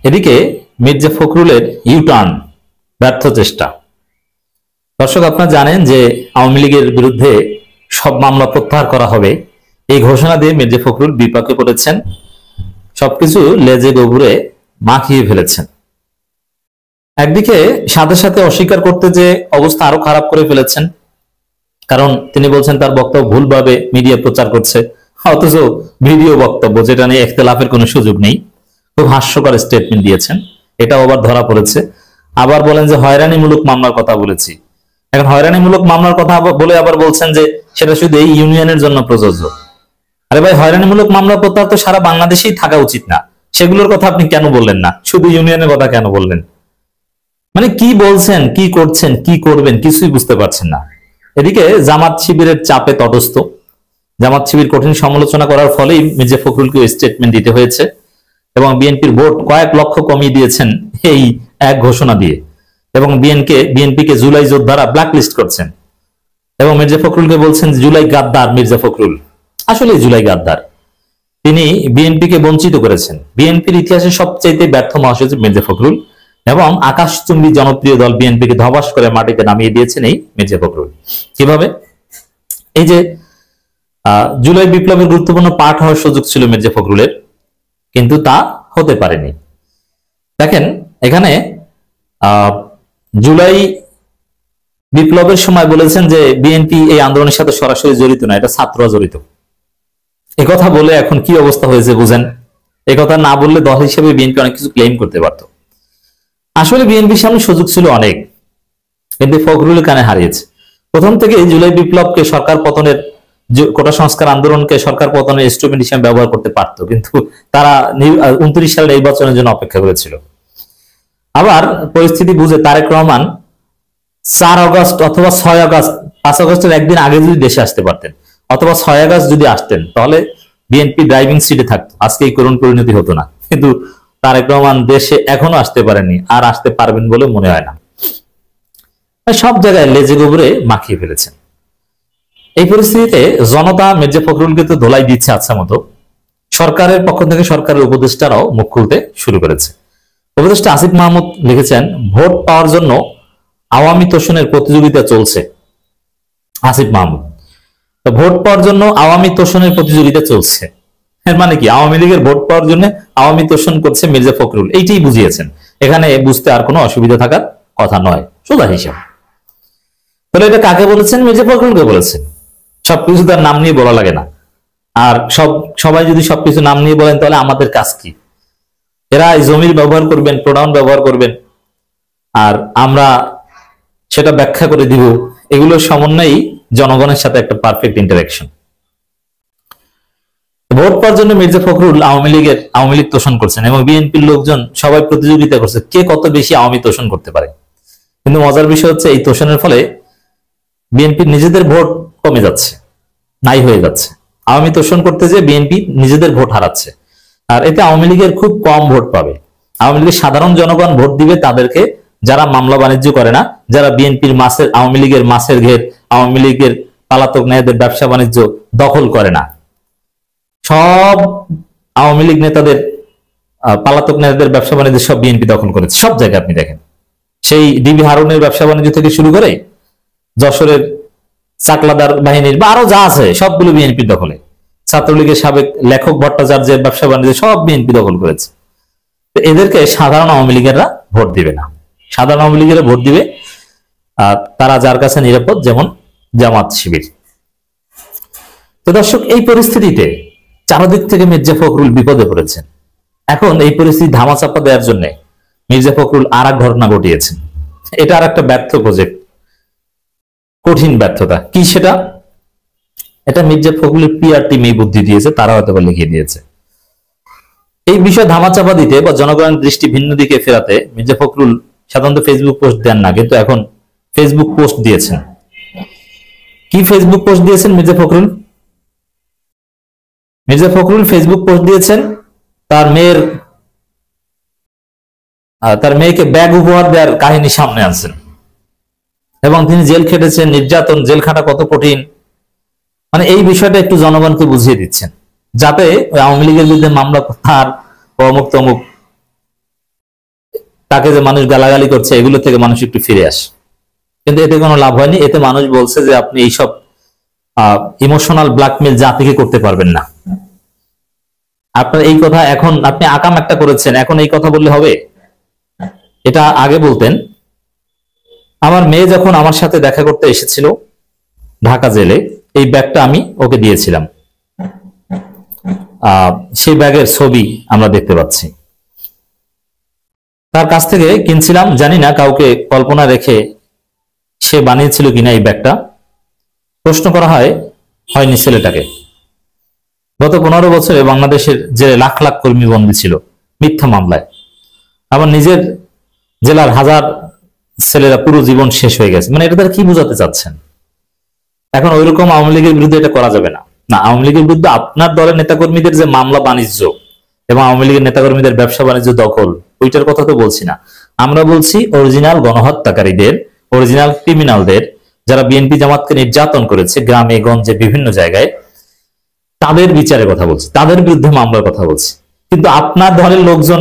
এদিকে মির্জা ফখরুলের ইউটার্ন, ব্যর্থ চেষ্টা। দর্শক, আপনারা জানেন যে আওয়ামী লীগের বিরুদ্ধে সব মামলা প্রত্যাহার করা হবে, এই ঘোষণা দিয়ে মির্জা ফখরুল বিপাকে পড়েছেন, সবকিছু লেজে গোবরে মাখিয়ে ফেলেছেন। একদিকে সাথে সাথে অস্বীকার করতে যে অবস্থা আরো খারাপ করে ফেলেছেন, কারণ তিনি বলছেন তার বক্তব্য ভুলভাবে মিডিয়া প্রচার করছে, অথচ ভিডিও বক্তব্য যেটা নিয়ে ইখতিলাফের কোনো সুযোগ নেই। খুব হাস্যকর স্টেটমেন্ট দিয়েছেন, এটাও আবার ধরা পড়েছে। আবার বলেন যে হয়রানিমূলক মামলার কথা বলেছি। এখন হয়রানিমূলক মামলার কথা বলে আবার বলছেন যে সেটা শুধু এই ইউনিয়নের জন্য প্রযোজ্য। আরে ভাই, হয়রানিমূলক মামলা প্রত্যাহার তো সারা বাংলাদেশেই থাকা উচিত না? সেগুলোর কথা আপনি কেন বললেন না, শুধু ইউনিয়নের কথা কেন বললেন? মানে কি বলছেন, কি করছেন, কি করবেন কিছুই বুঝতে পারছেন না। এদিকে জামাত শিবিরের চাপে তটস্থ, জামাত শিবির কঠিন সমালোচনা করার ফলেই মির্জা ফখরুলকে স্টেটমেন্ট দিতে হয়েছে এবং বিএনপির ভোট কয়েক লক্ষ কমিয়ে দিয়েছেন এই এক ঘোষণা দিয়ে, এবং বিএনপিকে জুলাই যোদ্ধারা ব্ল্যাকলিস্ট করছেন এবং মির্জা ফখরুলকে বলছেন জুলাই গাদ্দার। মির্জা ফখরুল আসলে জুলাই গাদ্দার, তিনি বিএনপিকে বঞ্চিত করেছেন। বিএনপির ইতিহাসে সবচেয়ে ব্যর্থ মহাসচিব মির্জা ফখরুল, এবং আকাশচুম্বী জনপ্রিয় দল বিএনপিকে ধবাস করে মাটিতে নামিয়ে দিয়েছেন এই মির্জা ফখরুল। কিভাবে? এই যে জুলাই বিপ্লবের গুরুত্বপূর্ণ পাঠ হওয়ার সুযোগ ছিল মির্জা ফখরুলের, কিন্তু তা হতে পারেনি। দেখেন, এখানে জুলাই বিপ্লবের সময় বলেছেন যে বিএনপি এই আন্দোলনের সাথে সরাসরি জড়িত না, এটা ছাত্ররা জড়িত। একথা বলে এখন কি অবস্থা হয়েছে বুঝেন? একথা না বললে দল হিসেবে বিএনপি অনেক কিছু ক্লেম করতে পারত। আসলে বিএনপির সামনে সুযোগ ছিল অনেক, কিন্তু ফখরুলের কানে হারিয়েছে। প্রথম থেকে জুলাই বিপ্লবকে সরকার পতনের, কোটা সংস্কার আন্দোলনকে সরকার পতনের ইনস্ট্রুমেন্ট হিসেবে ব্যবহার করতে পারতো, কিন্তু তারা 29 সালের নির্বাচনের জন্য অপেক্ষা করেছিল। আবার পরিস্থিতি বুঝে তারেক রহমান 4 আগস্ট অথবা 6 আগস্ট, 5 আগস্টের একদিন আগে যদি দেশে আসতে পারতেন, অথবা 6 আগস্ট যদি আসতেন, তাহলে বিএনপি ড্রাইভিং সিটে থাকতো, আজকে এই করুণ পরিণতি হতো না। কিন্তু তারেক রহমান দেশে এখনো আসতে পারেনি, আর আসতে পারবেন বলে মনে হয় না। সব জায়গায় লেজে গোবরে মাখিয়ে ফেলেছেন। এই পরিস্থিতিতে জনতা মির্জা ফখরুলকে তো ধোলাই দিচ্ছে আচ্ছা মতো। সরকারের পক্ষ থেকে সরকারের উপদেষ্টারাও মুখ খুলতে শুরু করেছে। উপদেষ্টা আসিফ মাহমুদ লিখেছেন, ভোট পাওয়ার জন্য আওয়ামী তোষণের প্রতিযোগিতা চলছে। আসিফ মাহমুদ, ভোট পাওয়ার জন্য আওয়ামী তোষণের প্রতিযোগিতা চলছে, এর মানে কি? আওয়ামী লীগের ভোট পাওয়ার জন্য আওয়ামী তোষণ করছে মির্জা ফখরুল, এইটাই বুঝিয়েছেন। এখানে বুঝতে আর কোনো অসুবিধা থাকার কথা নয়, সোজা হিসাব। তাহলে এটা কাকে বলেছেন? মির্জা ফখরুলকে বলেছেন। সবকিছু তার নাম নিয়ে বলা লাগে না। আর সবাই যদি সবকিছু নাম নিয়ে বলেন, তাহলে আমাদের কাজ কি? এরা জমির ব্যবহার করবেন, প্রোনাউন ব্যবহার করবেন, আর আমরা সেটা ব্যাখ্যা করে দিব। এগুলোর সমন্বয়ই জনগণের সাথে একটা পারফেক্ট ইন্টারাকশন। ভোট পাওয়ার জন্য মির্জা ফখরুল আওয়ামী লীগ তোষণ করছেন, এবং বিএনপির লোকজন সবাই প্রতিযোগিতা করছে কে কত বেশি আওয়ামী তোষণ করতে পারে। কিন্তু মজার বিষয় হচ্ছে, এই তোষণের ফলে বিএনপির নিজেদের ভোট কমে যাচ্ছে, নাই হয়ে যাচ্ছে। আওয়ামী তোষণ করতে যে বিএনপি নিজেদের ভোট হারাচ্ছে, আর এতে আওয়ামী লীগের খুব কম ভোট পাবে। আওয়ামী লীগের সাধারণ জনগণ ভোট দিবে তাদেরকে, যারা মামলা বাণিজ্য করে না, যারা বিএনপির আওয়ামী লীগের মাছের ঘের, আওয়ামী লীগের পালাতক নেতাদের ব্যবসা বাণিজ্য দখল করে না। সব আওয়ামী লীগ নেতাদের, পালাতক নেতাদের ব্যবসা বাণিজ্য সব বিএনপি দখল করেছে। সব জায়গায় আপনি দেখেন, সেই ডিবি হারুনের ব্যবসা বাণিজ্য থেকে শুরু করে যশোরের চাকলাদার বাহিনীর বা আরো যা আছে সবগুলো বিএনপির দখলে। ছাত্রলীগের সাবেক লেখক ভট্টাচার্যের ব্যবসা বাণিজ্য সব বিএনপি দখল করেছে। এদেরকে সাধারণ আওয়ামী লীগেরা ভোট দিবে না। সাধারণ আওয়ামী লীগেরা ভোট দিবে তারা যার কাছে নিরাপদ, যেমন জামাত শিবির। তো দর্শক, এই পরিস্থিতিতে চারদিক থেকে মির্জা ফখরুল বিপদে পড়েছেন। এখন এই পরিস্থিতি ধামাচাপা দেওয়ার জন্য মির্জা ফখরুল আর এক ঘটনা ঘটিয়েছেন। এটা আর একটা ব্যর্থ প্রজেক্ট, কঠিন ব্যর্থতা। কি সেটা? এটা মির্জা ফখরুলের পিআর টিম এই বুদ্ধি দিয়েছে, তারা হয়তো লিখিয়ে দিয়েছে। এই বিষয় ধামাচাপা দিতে বা জনগণের দৃষ্টি ভিন্ন দিকে ফেরাতে মির্জা ফখরুল সাধারণত ফেসবুক পোস্ট দেন না, কিন্তু এখন ফেসবুক পোস্ট দিয়েছেন। কি ফেসবুক পোস্ট দিয়েছেন মির্জা ফখরুল? মির্জা ফখরুল ফেসবুক পোস্ট দিয়েছেন, তার মেয়েকে ব্যাগ উপহার দেওয়ার কাহিনী সামনে আনছেন, এবং তিনি জেল খেটেছেন, নির্যাতন, জেল খাটা কত কঠিন, মানে এই বিষয়টা একটু জনগণকে বুঝিয়ে দিচ্ছেন, যাতে আওয়ামী লীগের বিরুদ্ধে মামলা প্রত্যাহার, অমুক তমুক তাকে যে মানুষ গালাগালি করছে এগুলো থেকে মানুষ একটু ফিরে আসে, কিন্তু এতে কোনো লাভ হয়নি। এতে মানুষ বলছে যে আপনি এইসব ইমোশনাল ব্ল্যাকমেল জাতিকে করতে পারবেন না। আপনার এই কথা এখন আপনি আকাম একটা করেছেন, এখন এই কথা বললে হবে? এটা আগে বলতেন। আমার মেয়ে যখন আমার সাথে দেখা করতে এসেছিল ঢাকা জেলে, এই ব্যাগটা আমি ওকে দিয়েছিলাম। সেই ব্যাগের ছবি আমরা দেখতে পাচ্ছি। তার কাছ থেকে কিনছিলাম, জানি না কাউকে কল্পনা রেখে সে বানিয়েছিল কিনা এই ব্যাগটা। প্রশ্ন করা হয়নি ছেলেটাকে। গত 15 বছরে বাংলাদেশের জেলে লাখ লাখ কর্মী বন্দী ছিল মিথ্যা মামলায়। আমার নিজের জেলার হাজার ছেলেরা পুরো জীবন শেষ হয়ে গেছে। মানে এটা তারা কি বোঝাতে চাচ্ছেন? এখন ওইরকম আওয়ামী লীগের বিরুদ্ধে এটা করা যাবে না। না, আওয়ামী লীগের বিরুদ্ধে আপনার দলের নেতাকর্মীদের যে মামলা বাণিজ্য এবং আওয়ামী লীগের নেতাকর্মীদের ব্যবসা বাণিজ্য দখল, ওইটার কথা তো বলছি না। আমরা বলছি অরিজিনাল গণহত্যাকারীদের, অরিজিনাল ক্রিমিনালদের, যারা বিএনপি জামাতকে নির্যাতন করেছে গ্রামে গঞ্জে বিভিন্ন জায়গায়, তাদের বিচারের কথা বলছি, তাদের বিরুদ্ধে মামলার কথা বলছি। কিন্তু আপনার দলের লোকজন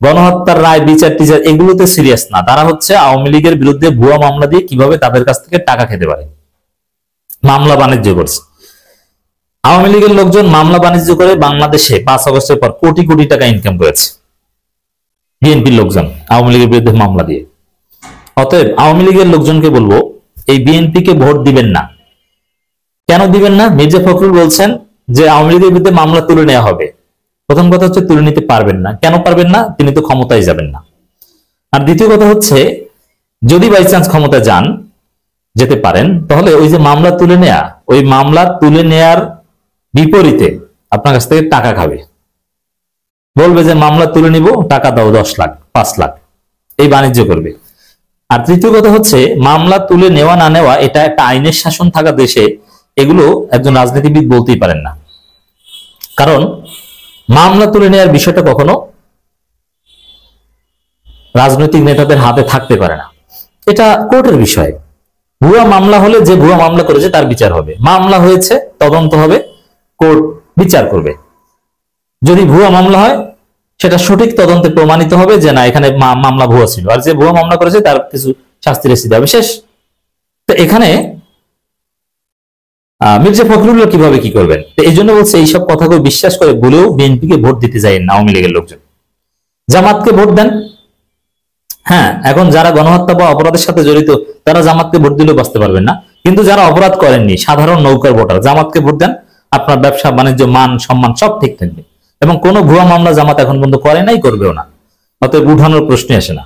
গণহত্যার রায়, বিচার টিচার এগুলোতে সিরিয়াস না। তারা হচ্ছে আওয়ামী লীগের বিরুদ্ধে ভুয়া মামলা দিয়ে কিভাবে তাদের কাছ থেকে টাকা খেতে পারে, মামলা বাণিজ্য করছে। আওয়ামী লীগের লোকজন মামলা বাণিজ্য করে বাংলাদেশে 5 আগস্টের পর কোটি কোটি টাকা ইনকাম করেছে। বিএনপির লোকজন আওয়ামী লীগের বিরুদ্ধে মামলা দিয়ে। অতএব আওয়ামী লীগের লোকজনকে বলবো, এই বিএনপিকে ভোট দিবেন না। কেন দিবেন না? মির্জা ফখরুল বলছেন যে আওয়ামী লীগের বিরুদ্ধে মামলা তুলে নেওয়া হবে। প্রথম কথা হচ্ছে তুলে নিতে পারবেন না। কেন পারবেন না? তিনি তো ক্ষমতায় যাবেন না। আর দ্বিতীয় কথা হচ্ছে, যদি বাই চান্স ক্ষমতায় যেতে পারেন, তাহলে ওই যে মামলা তুলে নেয়া, ওই মামলা তুলে নেয়ার বিপরীতে আপনার কাছ থেকে টাকা খাবে। বলবে যে মামলা তুলে নিব, টাকা দাও 10 লাখ 5 লাখ, এই বাণিজ্য করবে। আর তৃতীয় কথা হচ্ছে, মামলা তুলে নেওয়া না নেওয়া এটা একটা আইনের শাসন থাকা দেশে এগুলো একজন রাজনীতিবিদ বলতেই পারেন না। কারণ মামলা তুলে নেওয়ার বিষয়টা কখনো রাজনৈতিক নেতাদের হাতে থাকতে পারে না। এটা কোর্টের বিষয়। ভুয়া মামলা হলে যে ভুয়া মামলা করেছে তার বিচার হবে। মামলা হয়েছে, তদন্ত হবে, কোর্ট বিচার করবে। যদি ভুয়া মামলা হয়, সেটা সঠিক তদন্তে প্রমাণিত হবে যে না, এখানে মামলা ভুয়া ছিল, আর যে ভুয়া মামলা করেছে তার কিছু শাস্তি রেসিতে হবে, শেষ। তো এখানে মির্জা ফখরুল কিভাবে কি করবেন? এই জন্য বলছে, এইসব কথাগুলো বিশ্বাস করে বলেও বিএনপিকে ভোট দিতে যায় না আওয়ামী লীগের লোকজন। জামাতকে ভোট দেন। হ্যাঁ, এখন যারা গণহত্যা বা অপরাধের সাথে জড়িত তারা জামাতকে ভোট দিলেও বাঁচতে পারবেন না। কিন্তু যারা অপরাধ করেননি, সাধারণ নৌকার ভোটার, জামাতকে ভোট দেন, আপনার ব্যবসা বাণিজ্য মান সম্মান সব ঠিক থাকবে। এবং কোনো ভুয়া মামলা জামাত এখন পর্যন্ত করে নাই, করবেও না। অতএব উঠানোর প্রশ্নই আসে না।